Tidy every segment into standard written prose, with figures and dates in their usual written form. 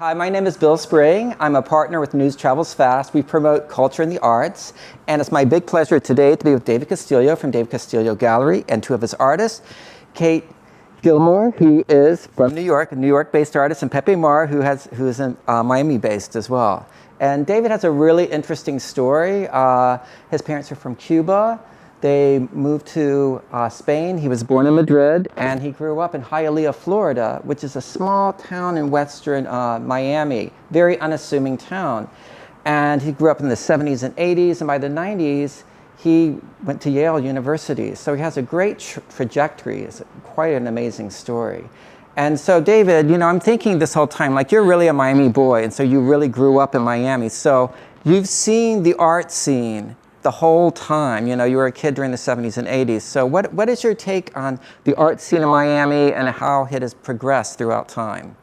Hi, my name is Bill Spring. I'm a partner with News Travels Fast. We promote culture and the arts. And it's my big pleasure today to be with David Castillo from David Castillo Gallery and two of his artists, Kate Gilmore, who is from New York, a New York-based artist, and Pepe Mar, who is in Miami-based as well. And David has a really interesting story. His parents are from Cuba. They moved to Spain. He was born in Madrid, and he grew up in Hialeah, Florida, which is a small town in western Miami, very unassuming town. And he grew up in the 70s and 80s, and by the 90s, he went to Yale University. So he has a great trajectory. It's quite an amazing story. And so David, I'm thinking this whole time, like, you're really a Miami boy, and so you really grew up in Miami. So you've seen the art scene the whole time. You were a kid during the 70s and 80s. So what is your take on the art scene in Miami and how it has progressed throughout time?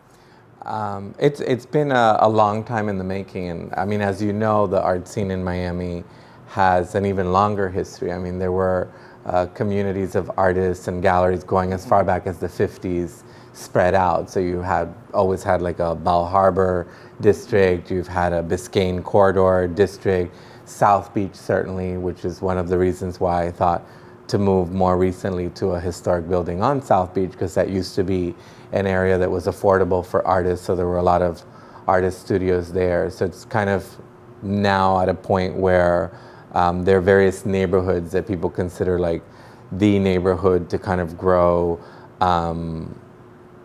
It's been a long time in the making. And I mean, as you know, the art scene in Miami has an even longer history. I mean, there were communities of artists and galleries going as far back as the 50s spread out. So you always had like a Bal Harbour district, you've had a Biscayne Corridor district, South Beach certainly, which is one of the reasons why I thought to move more recently to a historic building on South Beach, because that used to be an area that was affordable for artists, so there were a lot of artist studios there. So it's kind of now at a point where there are various neighborhoods that people consider like the neighborhood to kind of grow an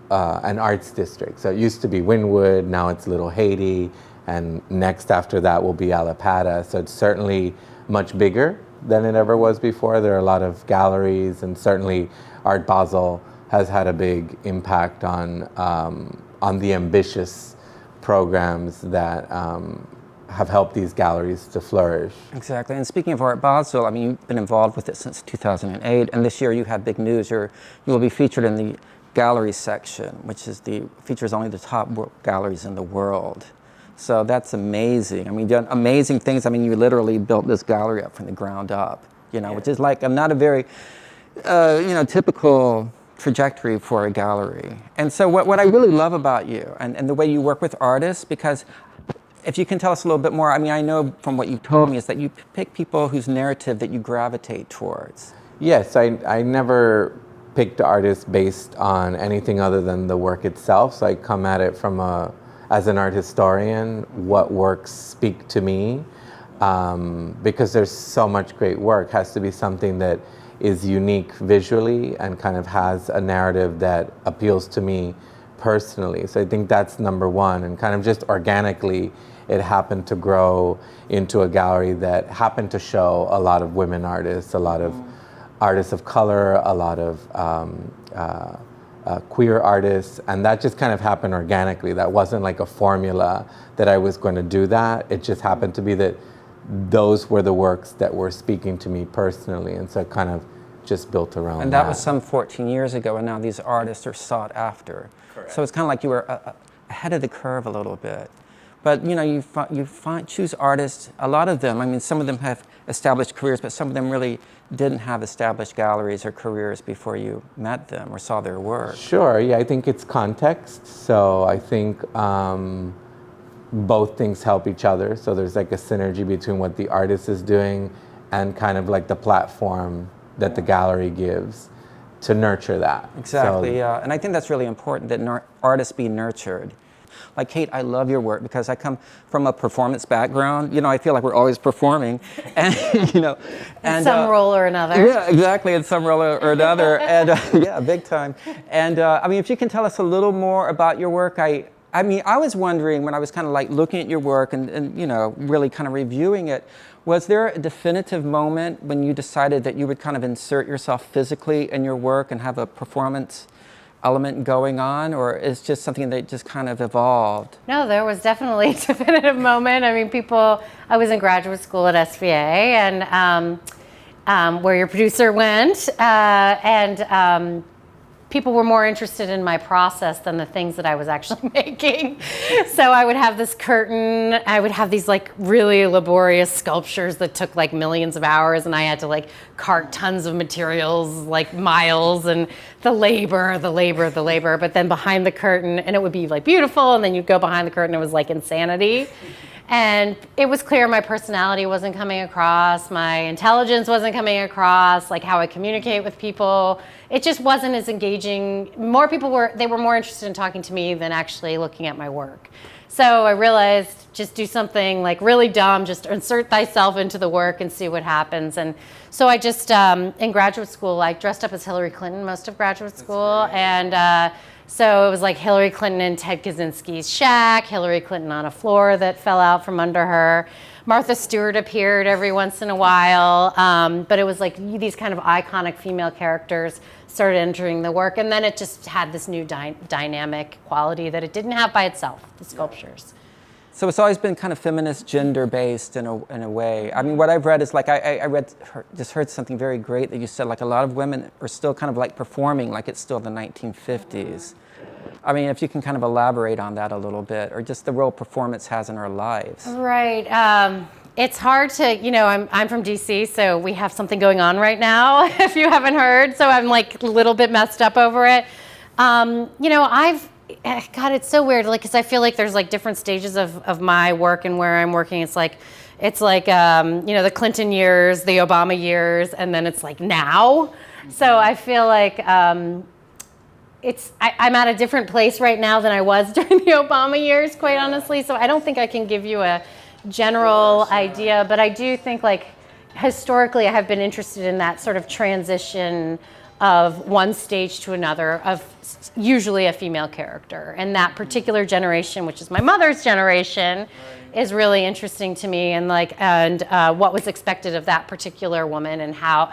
arts district. So it used to be Wynwood, now it's Little Haiti, and next after that will be Alapata. So it's certainly much bigger than it ever was before. There are a lot of galleries, and certainly Art Basel has had a big impact on the ambitious programs that have helped these galleries to flourish. Exactly. And speaking of Art Basel, I mean, you've been involved with it since 2008, and this year you had big news. You will be featured in the gallery section, which features only the top galleries in the world. So that's amazing. I mean, you've done amazing things. I mean, you literally built this gallery up from the ground up, which is like not a very, typical trajectory for a gallery. And so what I really love about you and the way you work with artists, because if you can tell us a little bit more, I mean, I know from what you've told me is that you pick people whose narrative that you gravitate towards. Yes, I never picked artists based on anything other than the work itself. So I come at it from as an art historian, what works speak to me, because there's so much great work. It has to be something that is unique visually and kind of has a narrative that appeals to me personally. So I think that's number one, and kind of just organically, it happened to grow into a gallery that happened to show a lot of women artists, a lot of artists of color, a lot of queer artists, and that just kind of happened organically. That wasn't like a formula that I was going to do that. It just happened to be that those were the works that were speaking to me personally, and so it kind of just built around that. And that was some 14 years ago, and now these artists are sought after. Correct. So it's kind of like you were ahead of the curve a little bit. But you choose artists, a lot of them, I mean, some of them have established careers, but some of them really didn't have established galleries or careers before you met them or saw their work. Sure, yeah, I think it's context. So I think both things help each other. So there's like a synergy between what the artist is doing and kind of like the platform that the gallery gives to nurture that. Exactly, yeah. And I think that's really important, that artists be nurtured. Like, Kate, I love your work because I come from a performance background. I feel like we're always performing, and in some role or another. Yeah, exactly, in some role or another, and yeah, big time. And I mean, if you can tell us a little more about your work, I mean, I was wondering when I was kind of like looking at your work and really kind of reviewing it, was there a definitive moment when you decided that you would kind of insert yourself physically in your work and have a performance element going on, or is just something that just kind of evolved? No, there was definitely a definitive moment. I mean, I was in graduate school at SVA, and where your producer went, and people were more interested in my process than the things that I was actually making. So I would have this curtain, I would have these like really laborious sculptures that took like millions of hours, and I had to like cart tons of materials, like miles, and the labor, but then behind the curtain, and it would be like beautiful, and then you'd go behind the curtain, it was like insanity. And it was clear my personality wasn't coming across, my intelligence wasn't coming across, like how I communicate with people. It just wasn't as engaging. More people were more interested in talking to me than actually looking at my work. So I realized just do something like really dumb, just insert thyself into the work and see what happens. And so I just, in graduate school, I dressed up as Hillary Clinton most of graduate school. And so it was like Hillary Clinton in Ted Kaczynski's shack, Hillary Clinton on a floor that fell out from under her. Martha Stewart appeared every once in a while, but it was like these kind of iconic female characters started entering the work, and then it just had this new dynamic quality that it didn't have by itself, the sculptures. So it's always been kind of feminist, gender-based in a way. I mean, what I've read is like, I just heard something very great that you said, like a lot of women are still kind of like performing like it's still the 1950s. I mean, if you can kind of elaborate on that a little bit, or just the role performance has in our lives. Right. It's hard to, I'm from DC, so we have something going on right now, if you haven't heard. So I'm like a little bit messed up over it. God, it's so weird, like, because I feel like there's like different stages of my work and where I'm working. It's like the Clinton years, the Obama years, and then it's like now. So I feel like I'm at a different place right now than I was during the Obama years, quite honestly. So I don't think I can give you a general idea, but I do think like historically I have been interested in that sort of transition of one stage to another of usually a female character. And that particular generation, which is my mother's generation, is really interesting to me, and what was expected of that particular woman, and how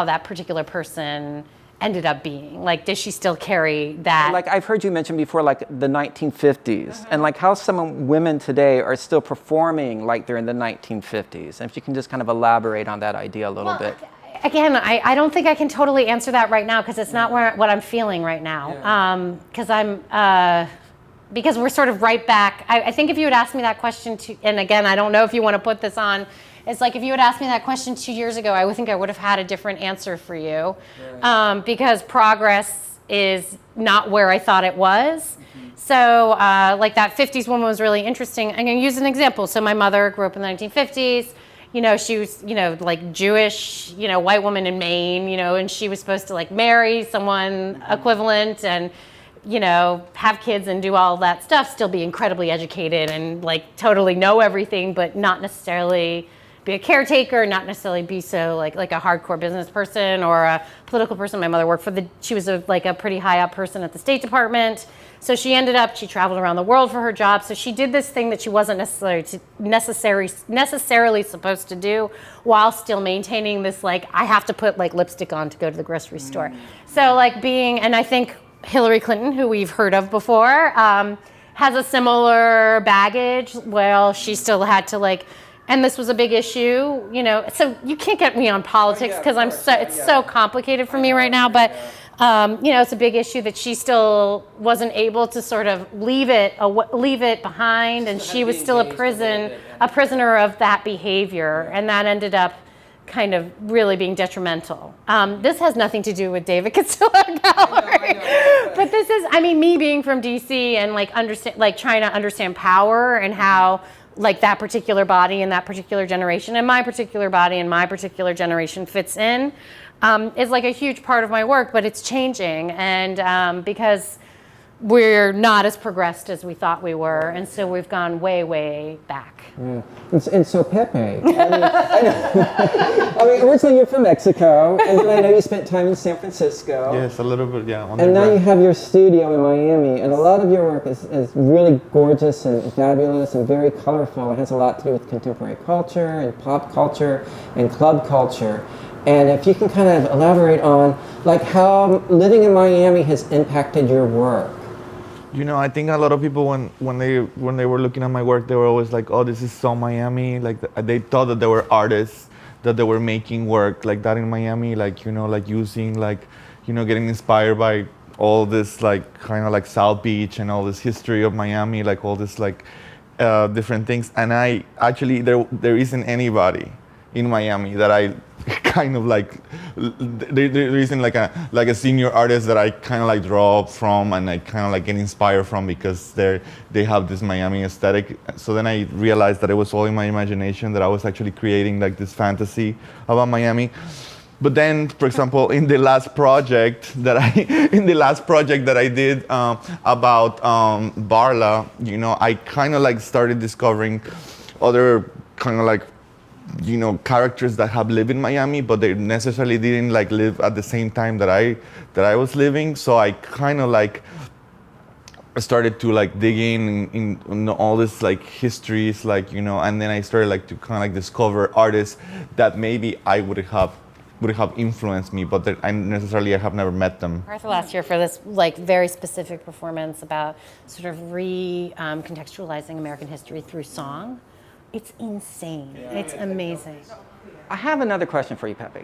that particular person ended up being. Like, does she still carry that? Like, I've heard you mention before, like the 1950s, and like how some women today are still performing like they're in the 1950s. And if you can just kind of elaborate on that idea a little bit. Again, I don't think I can totally answer that right now, because it's not what I'm feeling right now. Because we're sort of right back. I think if you had asked me that question, and again, I don't know if you want to put this on, it's like if you had asked me that question 2 years ago, I would think I would have had a different answer for you, because progress is not where I thought it was. So like that 50s woman was really interesting. I'm going to use an example. So my mother grew up in the 1950s. She was, like Jewish, white woman in Maine, and she was supposed to like marry someone equivalent and, have kids and do all that stuff, still be incredibly educated and like totally know everything, but not necessarily be a caretaker, not necessarily be so like a hardcore business person or a political person. My mother worked she was a pretty high up person at the State Department. So she traveled around the world for her job. So she did this thing that she wasn't necessarily supposed to do, while still maintaining this, like, I have to put like lipstick on to go to the grocery store. So like and I think Hillary Clinton, who we've heard of before, has a similar baggage. Well, she still had to and this was a big issue, so you can't get me on politics because it's so complicated for me right now, but it's a big issue that she still wasn't able to sort of leave it behind, and she was still a prisoner of that behavior, and that ended up kind of really being detrimental. This has nothing to do with David Castillo Gallery, but this is, me being from DC and trying to understand power and how that particular body and that particular generation and my particular body and my particular generation fits in, is like a huge part of my work, but it's changing, and because we're not as progressed as we thought we were, and so we've gone way, way back. Yeah. And so Pepe, originally you're from Mexico, and then I know you spent time in San Francisco. Yes, a little bit, yeah. And now you have your studio in Miami, and a lot of your work is really gorgeous and fabulous and very colorful. It has a lot to do with contemporary culture and pop culture and club culture. And if you can kind of elaborate on how living in Miami has impacted your work. I think a lot of people when they were looking at my work, they were always like, "Oh, this is so Miami." They thought that they were artists, that they were making work like that in Miami, using getting inspired by all this like kind of like South Beach and all this history of Miami, like all this like different things. And I actually there isn't anybody in Miami that I kind of like. There isn't like a senior artist that I kind of like draw from and I kind of like get inspired from, because they have this Miami aesthetic. So then I realized that it was all in my imagination, that I was actually creating like this fantasy about Miami. But then, for example, in the last project that I did about Barla, I kind of like started discovering other kind of like, characters that have lived in Miami, but they necessarily didn't like live at the same time that I was living. So I kind of like started to like dig in all this like histories, like, and then I started like to kind of like discover artists that maybe I would have influenced me, but that I have never met them. Arthur last year for this like very specific performance about sort of contextualizing American history through song. It's insane. It's amazing. I have another question for you, Pepe.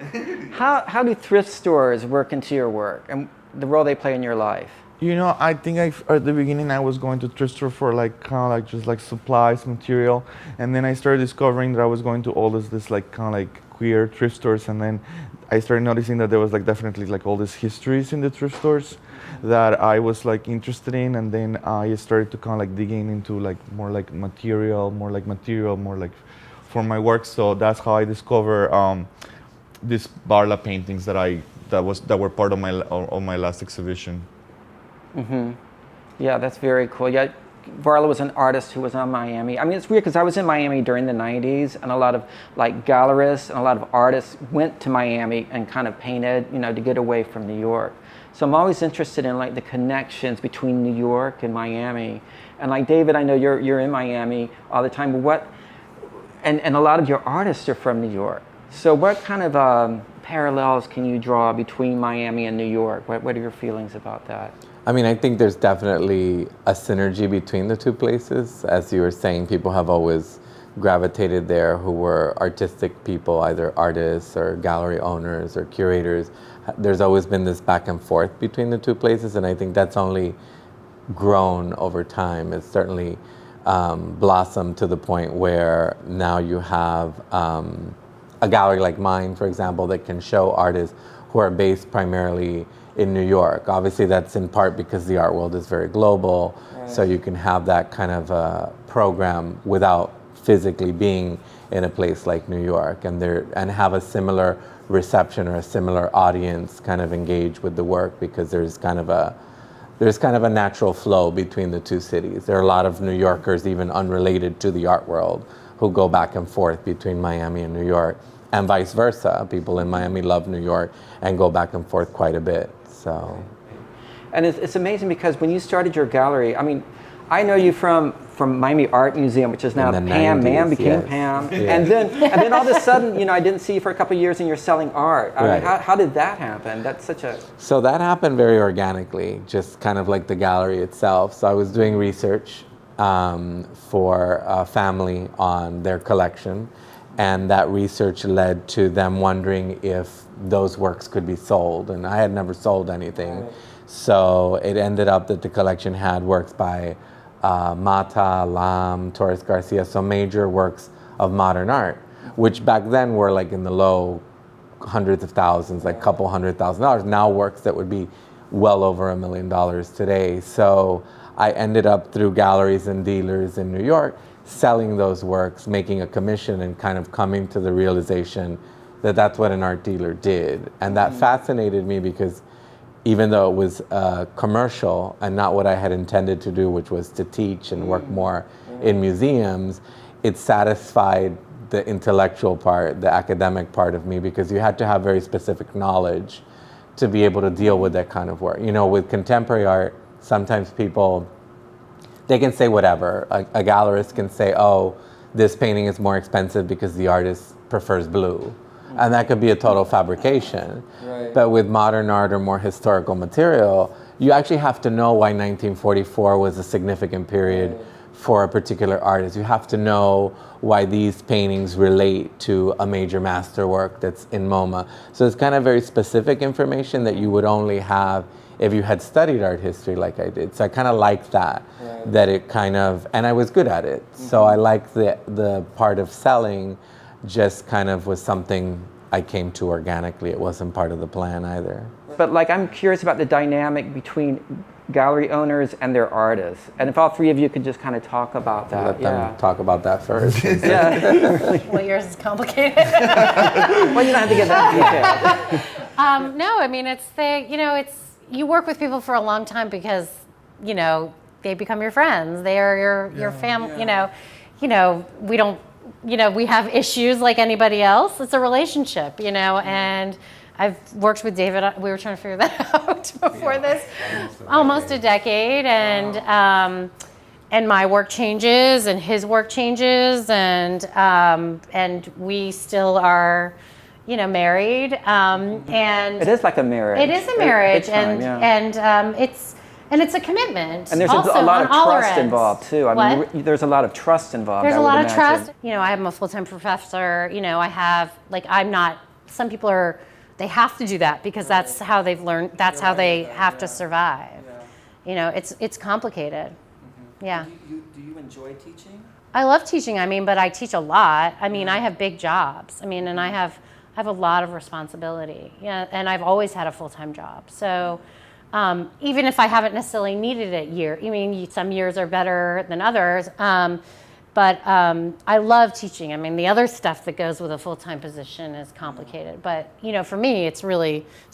How do thrift stores work into your work and the role they play in your life? I think at the beginning I was going to thrift store for like kind of like just like supplies, material, and then I started discovering that I was going to all this like kind of like queer thrift stores, and then I started noticing that there was like definitely like all these histories in the thrift stores that I was like interested in, and then I started to kind of like digging into like more like material for my work. So that's how I discovered these Barla paintings that were part of my last exhibition. Mm-hmm. Yeah, that's very cool. Yeah, Barla was an artist who was in Miami. I mean, it's weird because I was in Miami during the 90s, and a lot of like gallerists and a lot of artists went to Miami and kind of painted, to get away from New York. So I'm always interested in like the connections between New York and Miami. And like David, I know you're in Miami all the time, but and a lot of your artists are from New York. So what kind of parallels can you draw between Miami and New York? What are your feelings about that? I mean, I think there's definitely a synergy between the two places. As you were saying, people have always gravitated there who were artistic people, either artists or gallery owners or curators. There's always been this back and forth between the two places, and I think that's only grown over time. It's certainly blossomed to the point where now you have a gallery like mine, for example, that can show artists who are based primarily in New York. Obviously, that's in part because the art world is very global, right. So you can have that kind of program without physically being in a place like New York, and have a similar reception or a similar audience kind of engage with the work, because there's kind of a natural flow between the two cities. There are a lot of New Yorkers, even unrelated to the art world, who go back and forth between Miami and New York, and vice versa. People in Miami love New York and go back and forth quite a bit. So, and it's amazing because when you started your gallery, I mean, I know you from Miami Art Museum, which is now Pam. 90s, Man became yes. Pam, Yeah. and then all of a sudden, I didn't see you for a couple of years, and you're selling art. I Right. mean, how did that happen? That's such a So that happened very organically, just kind of like the gallery itself. So I was doing research for a family on their collection, and that research led to them wondering if those works could be sold, and I had never sold anything. Right. So it ended up that the collection had works by Mata, Lam, Torres Garcia, so major works of modern art, which back then were like in the low hundreds of thousands, like couple $100,000. Now works that would be well over $1 million today. So I ended up through galleries and dealers in New York selling those works, making a commission, and kind of coming to the realization that that's what an art dealer did. And that fascinated me because even though it was commercial and not what I had intended to do, which was to teach and work more in museums, it satisfied the intellectual part, the academic part of me, because you had to have very specific knowledge to be able to deal with that kind of work. With contemporary art, sometimes people, they can say whatever. A gallerist can say, oh, this painting is more expensive because the artist prefers blue. And that could be a total fabrication. Right. But with modern art or more historical material, you actually have to know why 1944 was a significant period for a particular artist. You have to know why these paintings relate to a major masterwork that's in MoMA. So it's kind of very specific information that you would only have if you had studied art history like I did. So I kind of liked that, that it kind of, and I was good at it. So I liked the part of selling just kind of was something I came to organically. It wasn't part of the plan either. But like, I'm curious about the dynamic between gallery owners and their artists. And if all three of you could just kind of talk about that. Let them talk about that first. Yeah. Well, yours is complicated. Well, you don't have to get that detailed. No, I mean, you work with people for a long time because, they become your friends. They are your family, we don't, we have issues like anybody else. It's a relationship, and I've worked with David. We were trying to figure that out before this. Almost a decade, and my work changes, and his work changes, and we still are, married. And it is like a marriage. It is a marriage, Big time, and it's a commitment. And there's also, a lot of on all trust ends. involved too. I mean, there's a lot of trust involved. There's I a would lot of imagine. trust. I am a full-time professor. I have, I'm not, some people are, they have to do that because that's how they've learned, that's how they have to survive. It's complicated. Yeah. Do you enjoy teaching? I love teaching, but I teach a lot. I have big jobs. And I have a lot of responsibility. Yeah, and I've always had a full-time job. So even if I haven't necessarily needed it some years are better than others. But I love teaching. The other stuff that goes with a full-time position is complicated. But, for me, it's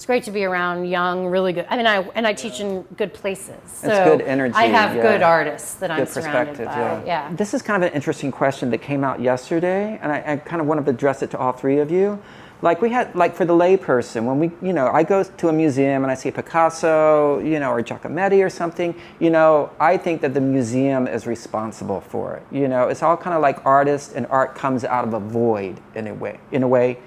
great to be around young, really good. I teach in good places. So it's good energy. I have good artists that I'm good surrounded perspective, by. Yeah. This is kind of an interesting question that came out yesterday, and I kind of wanted to address it to all three of you. Like we had, for the layperson, when we, I go to a museum and I see Picasso, or Giacometti or something, I think that the museum is responsible for it. It's all kind of like artists, and art comes out of a void in a way.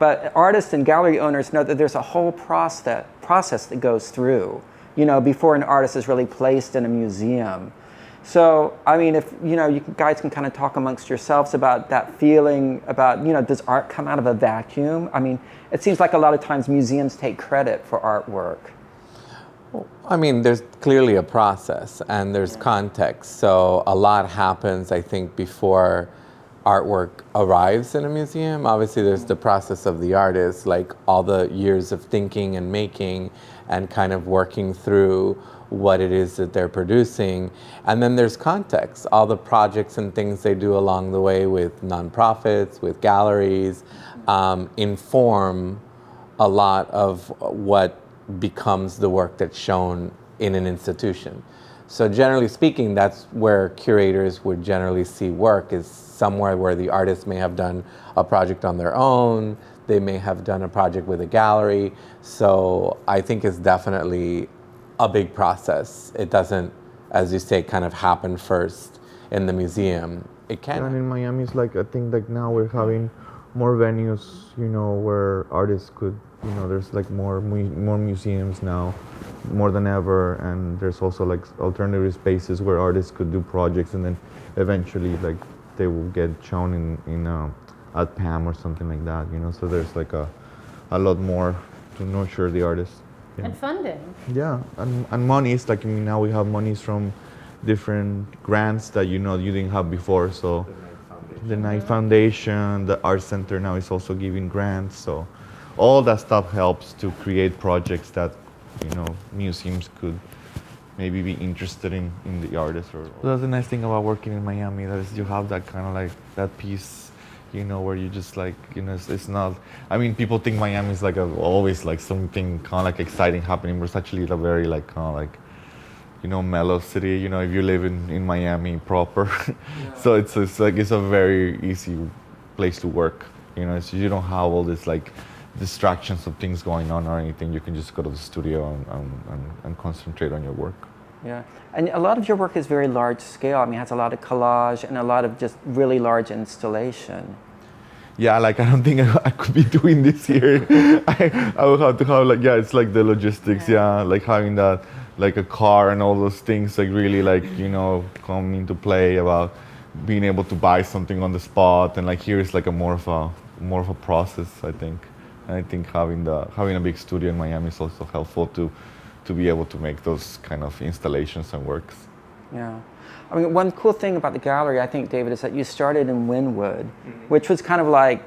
But artists and gallery owners know that there's a whole process that goes through, before an artist is really placed in a museum. So, if, you guys can kind of talk amongst yourselves about that feeling about, does art come out of a vacuum? It seems like a lot of times museums take credit for artwork. There's clearly a process and there's context. So a lot happens, I think, before artwork arrives in a museum. Obviously, there's the process of the artist, like all the years of thinking and making and kind of working through what it is that they're producing. And then there's context, all the projects and things they do along the way with nonprofits, with galleries, inform a lot of what becomes the work that's shown in an institution. So generally speaking, that's where curators would generally see work, is somewhere where the artist may have done a project on their own, they may have done a project with a gallery. So I think it's definitely a big process. It doesn't, as you say, kind of happen first in the museum. It can. And in Miami, it's I think now we're having more venues, where artists could, there's more museums now, more than ever, and there's also alternative spaces where artists could do projects, and then eventually they will get shown in at PAM or something like that, So there's a lot more to nurture the artists. And funding. Yeah, and monies, now we have monies from different grants that you didn't have before. So the Knight Foundation, the Art Center now is also giving grants. So all that stuff helps to create projects that museums could maybe be interested in the artist. Or that's the nice thing about working in Miami, that is you have that kind of that piece. Where you just it's not, people think Miami is always something kind of exciting happening, but it's actually a very mellow city, if you live in Miami proper. Yeah. So it's a very easy place to work, so you don't have all this distractions of things going on or anything. You can just go to the studio and concentrate on your work. Yeah, and a lot of your work is very large scale. It has a lot of collage and a lot of just really large installation. Yeah, I don't think I could be doing this here. I would have to have it's the logistics, having that like a car and all those things like really like, you know, come into play about being able to buy something on the spot. And like here is like a more of a process, I think. And I think having a big studio in Miami is also helpful to be able to make those kind of installations and works. Yeah. I mean, one cool thing about the gallery, I think, David, is that you started in Wynwood, which was kind of like,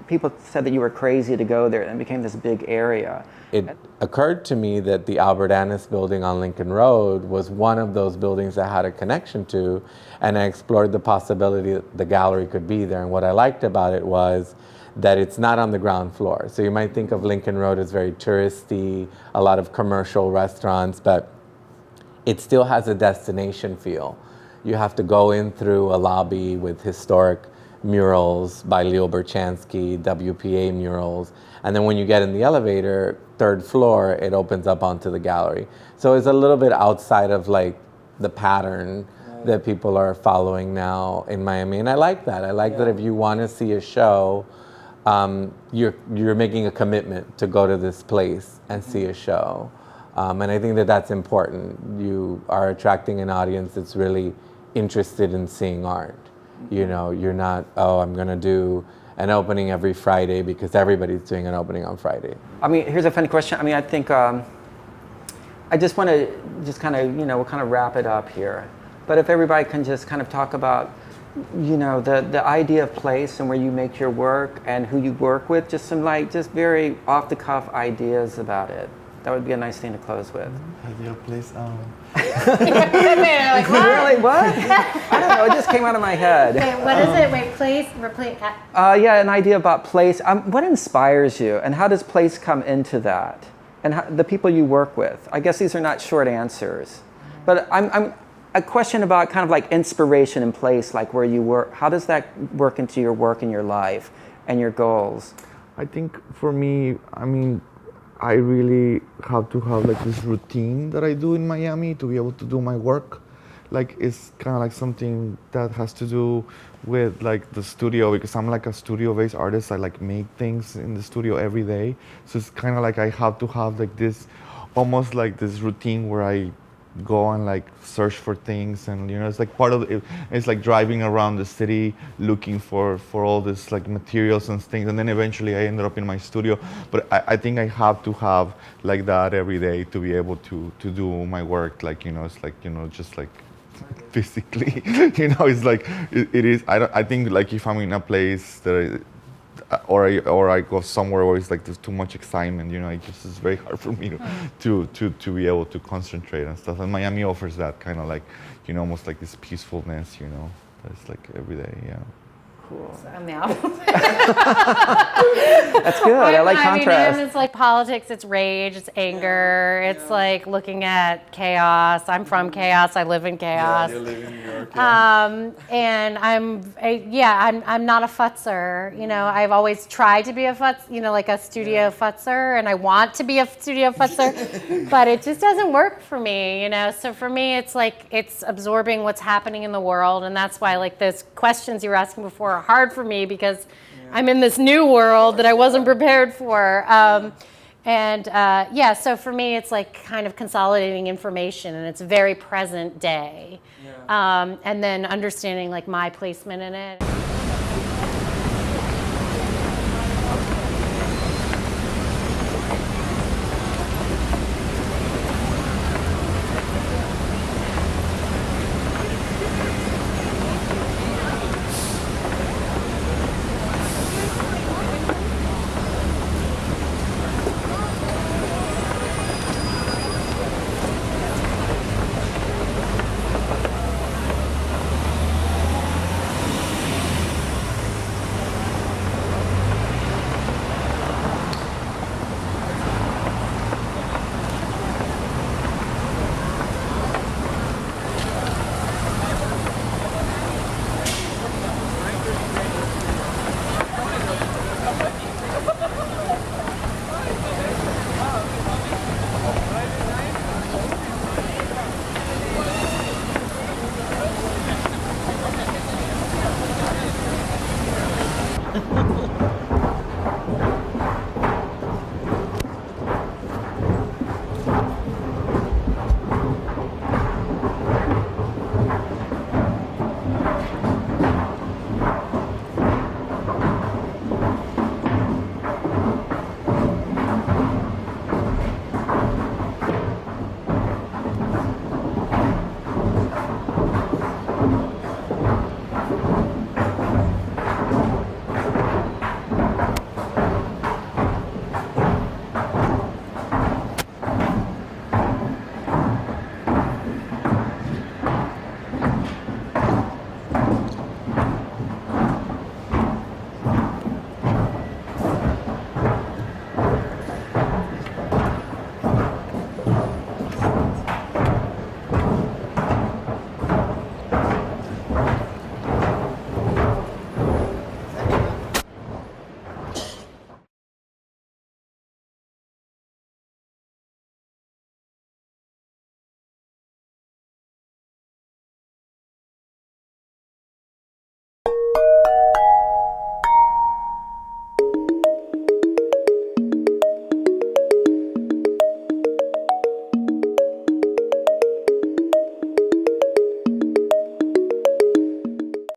people said that you were crazy to go there, and it became this big area. It occurred to me that the Albert Annis building on Lincoln Road was one of those buildings I had a connection to, and I explored the possibility that the gallery could be there. And what I liked about it was that it's not on the ground floor. So you might think of Lincoln Road as very touristy, a lot of commercial restaurants, but it still has a destination feel. You have to go in through a lobby with historic murals by Leo Berchansky, WPA murals, and then when you get in the elevator, third floor, it opens up onto the gallery. So it's a little bit outside of like the pattern that people are following now in Miami, and I like that. I like that if you want to see a show, you're making a commitment to go to this place and see a show. And I think that that's important. You are attracting an audience that's really interested in seeing art. You know, you're not, oh, I'm going to do an opening every Friday because everybody's doing an opening on Friday. I mean, here's a funny question. I mean, I think I just want to just kind of, you know, we'll kind of wrap it up here. But if everybody can just kind of talk about, you know, the idea of place and where you make your work and who you work with, just some like, just very off the cuff ideas about it. That would be a nice thing to close with. Ideal place. Like, what? Really? What? I don't know. It just came out of my head. Wait, what is it? Wait, place, replace. Yeah, an idea about place. What inspires you, and how does place come into that? And how, the people you work with. I guess these are not short answers, but I'm a question about kind of like inspiration in place, like where you work. How does that work into your work and your life and your goals? I think for me, I mean, I really have to have like this routine that I do in Miami to be able to do my work. Like it's kind of like something that has to do with like the studio, because I'm like a studio-based artist. I like make things in the studio every day. So it's kind of like I have to have like this, almost like this routine where I go and like search for things, and you know, it's like part of it. It's like driving around the city looking for all this like materials and things, and then eventually I ended up in my studio. But I think I have to have like that every day to be able to do my work. Like, you know, it's like, you know, just like physically, you know, it's like it is. I think like if I'm in a place that or I go somewhere where it's like there's too much excitement, you know, it's very hard for me to be able to concentrate and stuff. And Miami offers that kind of like, you know, almost like this peacefulness, you know, that's like every day, yeah. Cool. So I'm the opposite. That's good. I like contrast. I mean, it's like politics, it's rage, it's anger, it's like looking at chaos. I'm from chaos, I live in chaos. Yeah, you live in New York. Yeah. And I'm not a futzer. You know, I've always tried to be a futz, you know, like a studio futzer, and I want to be a studio futzer, but it just doesn't work for me, you know. So for me, it's like it's absorbing what's happening in the world, and that's why like those questions you were asking before are hard for me because I'm in this new world that I wasn't prepared for. So for me, it's like kind of consolidating information, and it's very present day. And then understanding like my placement in it.